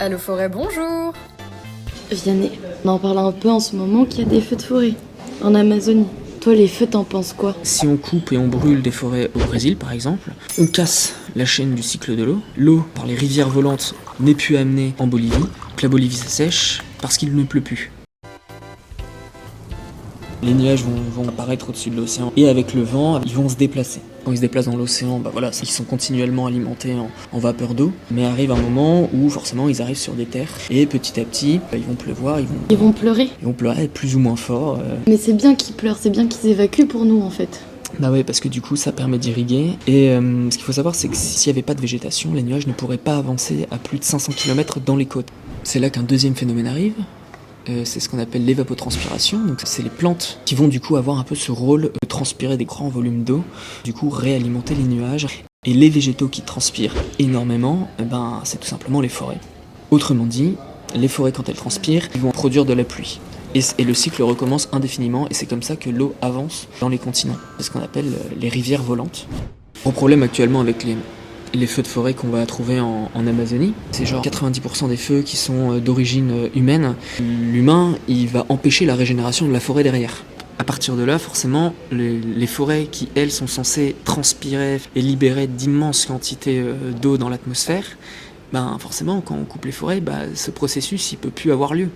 Allo Forêt, bonjour. Vianney, on en parle un peu en ce moment qu'il y a des feux de forêt en Amazonie. Toi, les feux, t'en penses quoi? Si on coupe et on brûle des forêts au Brésil par exemple, on casse la chaîne du cycle de l'eau. L'eau, par les rivières volantes, n'est plus amenée en Bolivie. Donc la Bolivie s'assèche parce qu'il ne pleut plus. Les nuages vont apparaître au-dessus de l'océan et avec le vent, ils vont se déplacer. Quand ils se déplacent dans l'océan, ils sont continuellement alimentés en vapeur d'eau. Mais arrive un moment où forcément ils arrivent sur des terres et petit à petit, ils vont pleuvoir, Ils vont pleurer. ils vont pleurer plus ou moins fort. Mais c'est bien qu'ils pleurent, c'est bien qu'ils évacuent pour nous en fait. Bah ouais, parce que du coup ça permet d'irriguer. Et ce qu'il faut savoir, c'est que s'il n'y avait pas de végétation, les nuages ne pourraient pas avancer à plus de 500 km dans les côtes. C'est là qu'un deuxième phénomène arrive. C'est ce qu'on appelle l'évapotranspiration. Donc c'est les plantes qui vont du coup avoir un peu ce rôle de transpirer des grands volumes d'eau, du coup réalimenter les nuages. Et les végétaux qui transpirent énormément, c'est tout simplement les forêts. Autrement dit, les forêts quand elles transpirent, ils vont produire de la pluie. Et le cycle recommence indéfiniment, et c'est comme ça que l'eau avance dans les continents. C'est ce qu'on appelle les rivières volantes. Gros problème actuellement avec les feux de forêt qu'on va trouver en Amazonie, c'est genre 90% des feux qui sont d'origine humaine. L'humain, il va empêcher la régénération de la forêt derrière. À partir de là, forcément, les forêts qui, elles, sont censées transpirer et libérer d'immenses quantités d'eau dans l'atmosphère, forcément, quand on coupe les forêts, ce processus, il peut plus avoir lieu.